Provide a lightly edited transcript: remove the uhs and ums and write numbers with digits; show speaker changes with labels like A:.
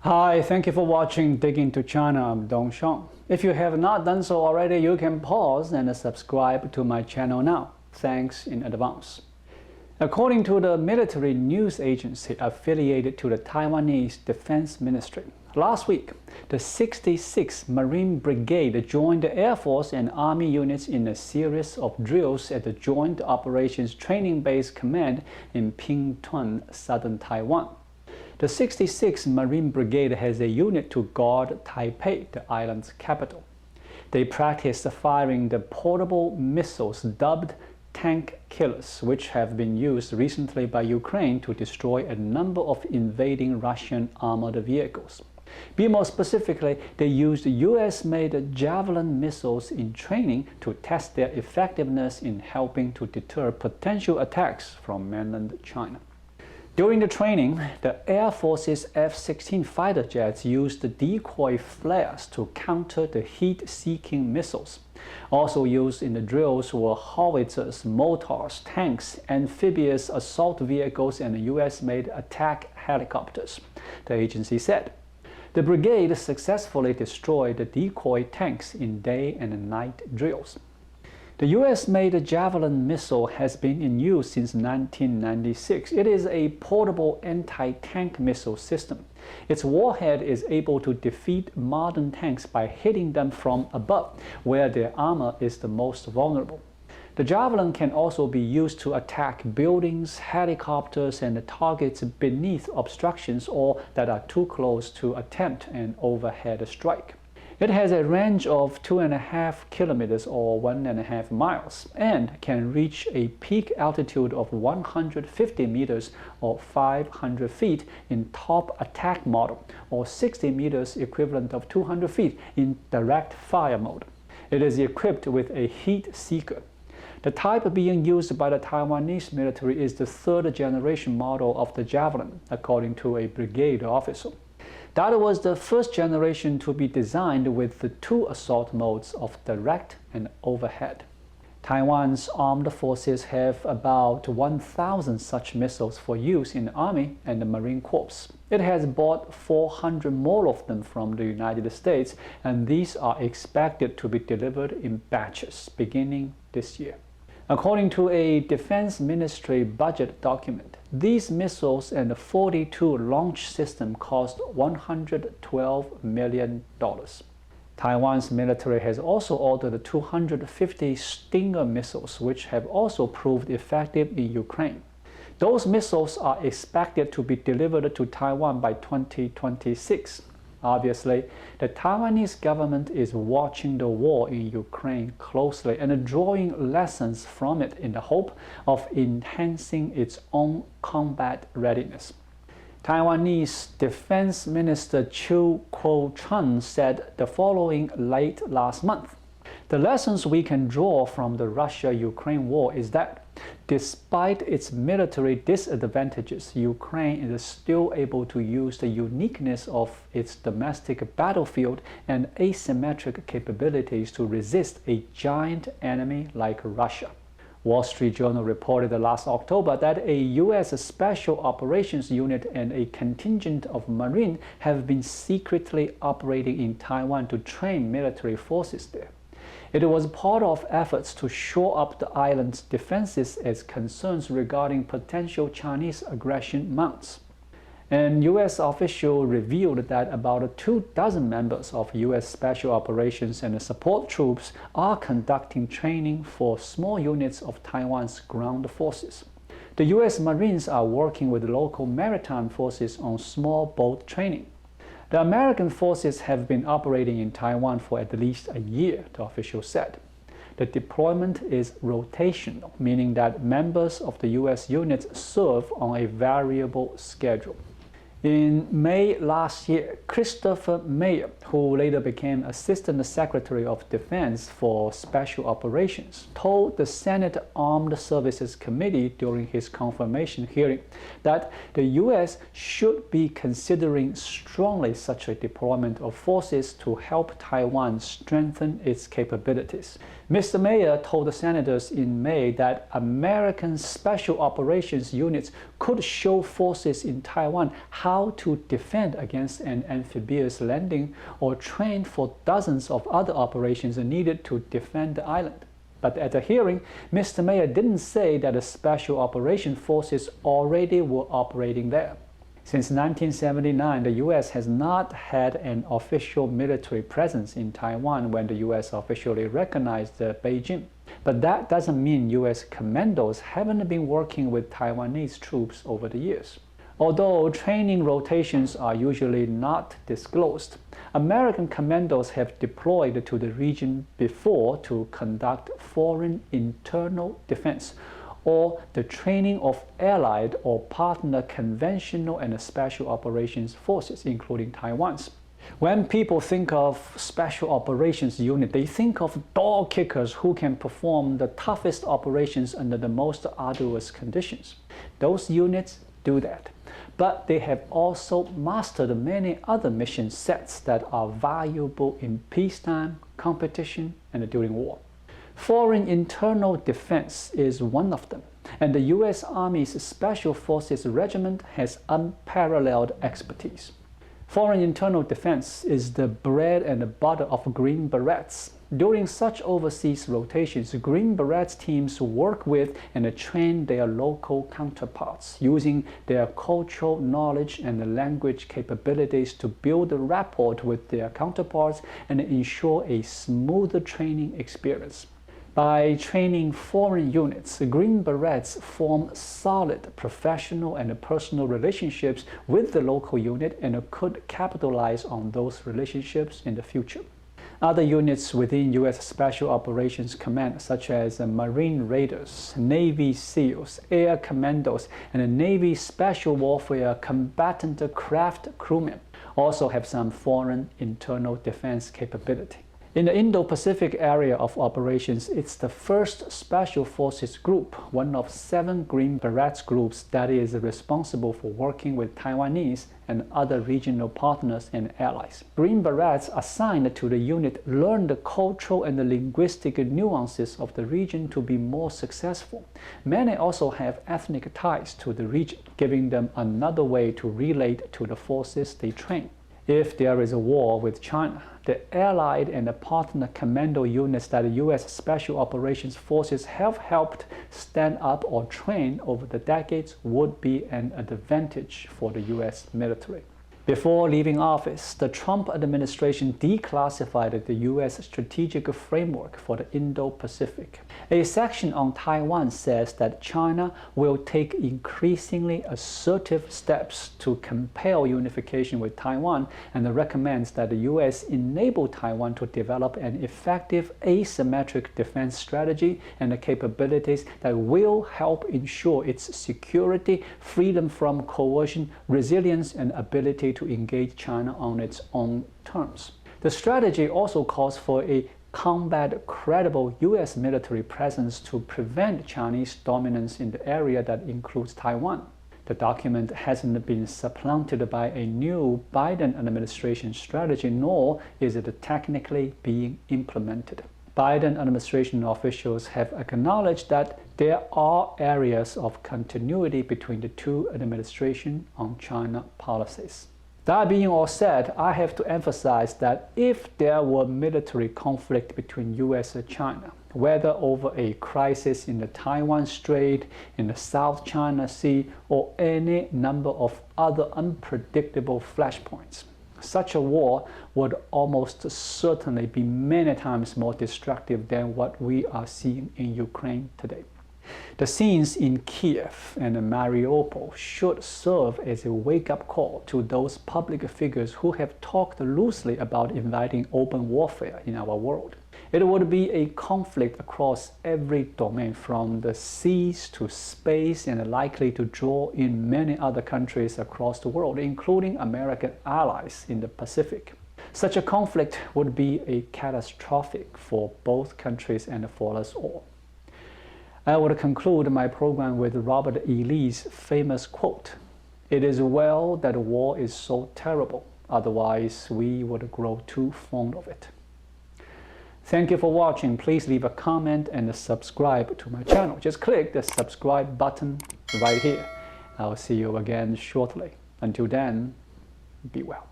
A: Hi, thank you for watching Dig Into China. I'm Dong Shang. If you have not done so already, you can pause and subscribe to my channel now. Thanks in advance. According to the military news agency affiliated to the Taiwanese Defense Ministry, last week, the 66th Marine Brigade joined the Air Force and Army units in a series of drills at the Joint Operations Training Base Command in Pingtuan, southern Taiwan. The 66th Marine Brigade has a unit to guard Taipei, the island's capital. They practiced firing the portable missiles dubbed tank killers, which have been used recently by Ukraine to destroy a number of invading Russian armored vehicles. Be more specifically, they used US-made Javelin missiles in training to test their effectiveness in helping to deter potential attacks from mainland China. During the training, the Air Force's F-16 fighter jets used decoy flares to counter the heat-seeking missiles. Also used in the drills were howitzers, mortars, tanks, amphibious assault vehicles, and US-made attack helicopters, the agency said. The brigade successfully destroyed the decoy tanks in day and night drills. The US-made Javelin missile has been in use since 1996. It is a portable anti-tank missile system. Its warhead is able to defeat modern tanks by hitting them from above, where their armor is the most vulnerable. The Javelin can also be used to attack buildings, helicopters, and targets beneath obstructions or that are too close to attempt an overhead strike. It has a range of 2.5 kilometers or 1.5 miles and can reach a peak altitude of 150 meters or 500 feet in top attack model or 60 meters equivalent of 200 feet in direct fire mode. It is equipped with a heat seeker. The type being used by the Taiwanese military is the third generation model of the Javelin, according to a brigade officer. That was the first generation to be designed with the two assault modes of direct and overhead. Taiwan's armed forces have about 1,000 such missiles for use in the Army and the Marine Corps. It has bought 400 more of them from the United States, and these are expected to be delivered in batches beginning this year. According to a Defense Ministry budget document, these missiles and the 42 launch system cost $112 million. Taiwan's military has also ordered 250 Stinger missiles, which have also proved effective in Ukraine. Those missiles are expected to be delivered to Taiwan by 2026. Obviously, the Taiwanese government is watching the war in Ukraine closely and drawing lessons from it in the hope of enhancing its own combat readiness. Taiwanese Defense Minister Kuo-cheng said the following late last month. The lessons we can draw from the Russia-Ukraine war is that despite its military disadvantages, Ukraine is still able to use the uniqueness of its domestic battlefield and asymmetric capabilities to resist a giant enemy like Russia. Wall Street Journal reported last October that a U.S. Special Operations Unit and a contingent of Marine have been secretly operating in Taiwan to train military forces there. It was part of efforts to shore up the island's defenses as concerns regarding potential Chinese aggression mounts. An U.S. official revealed that about 24 members of U.S. Special Operations and support troops are conducting training for small units of Taiwan's ground forces. The U.S. Marines are working with local maritime forces on small boat training. The American forces have been operating in Taiwan for at least a year, the official said. The deployment is rotational, meaning that members of the U.S. units serve on a variable schedule. In May last year, Christopher Mayer, who later became Assistant Secretary of Defense for Special Operations, told the Senate Armed Services Committee during his confirmation hearing that the U.S. should be considering strongly such a deployment of forces to help Taiwan strengthen its capabilities. Mr. Mayer told the senators in May that American Special Operations units could show forces in Taiwan how to defend against an amphibious landing or train for dozens of other operations needed to defend the island. But at the hearing, Mr. Mayer didn't say that the Special Operations Forces already were operating there. Since 1979, the U.S. has not had an official military presence in Taiwan when the U.S. officially recognized Beijing. But that doesn't mean U.S. commandos haven't been working with Taiwanese troops over the years. Although training rotations are usually not disclosed, American commandos have deployed to the region before to conduct foreign internal defense, or the training of allied or partner conventional and special operations forces, including Taiwan's. When people think of Special Operations Unit, they think of door kickers who can perform the toughest operations under the most arduous conditions. Those units do that. But they have also mastered many other mission sets that are valuable in peacetime, competition, and during war. Foreign internal defense is one of them, and the U.S. Army's Special Forces Regiment has unparalleled expertise. Foreign internal defense is the bread and butter of Green Berets. During such overseas rotations, Green Berets teams work with and train their local counterparts, using their cultural knowledge and language capabilities to build a rapport with their counterparts and ensure a smoother training experience. By training foreign units, Green Berets form solid professional and personal relationships with the local unit and could capitalize on those relationships in the future. Other units within U.S. Special Operations Command, such as Marine Raiders, Navy SEALs, Air Commandos, and Navy Special Warfare Combatant Craft Crewmen, also have some foreign internal defense capability. In the Indo-Pacific area of operations, it's the 1st Special Forces Group, one of 7 Green Berets groups that is responsible for working with Taiwanese and other regional partners and allies. Green Berets assigned to the unit learn the cultural and the linguistic nuances of the region to be more successful. Many also have ethnic ties to the region, giving them another way to relate to the forces they train. If there is a war with China, the allied and the partner commando units that the U.S. Special Operations Forces have helped stand up or train over the decades would be an advantage for the U.S. military. Before leaving office, the Trump administration declassified the U.S. strategic framework for the Indo-Pacific. A section on Taiwan says that China will take increasingly assertive steps to compel unification with Taiwan, and recommends that the U.S. enable Taiwan to develop an effective asymmetric defense strategy and the capabilities that will help ensure its security, freedom from coercion, resilience, and ability to engage China on its own terms. The strategy also calls for a combat credible U.S. military presence to prevent Chinese dominance in the area that includes Taiwan. The document hasn't been supplanted by a new Biden administration strategy, nor is it technically being implemented. Biden administration officials have acknowledged that there are areas of continuity between the two administrations on China policies. That being all said, I have to emphasize that if there were military conflict between US and China, whether over a crisis in the Taiwan Strait, in the South China Sea, or any number of other unpredictable flashpoints, such a war would almost certainly be many times more destructive than what we are seeing in Ukraine today. The scenes in Kiev and Mariupol should serve as a wake-up call to those public figures who have talked loosely about inviting open warfare in our world. It would be a conflict across every domain, from the seas to space, and likely to draw in many other countries across the world, including American allies in the Pacific. Such a conflict would be a catastrophic for both countries and for us all. I would conclude my program with Robert E. Lee's famous quote, "It is well that war is so terrible, otherwise we would grow too fond of it." Thank you for watching. Please leave a comment and subscribe to my channel. Just click the subscribe button right here. I'll see you again shortly. Until then, be well.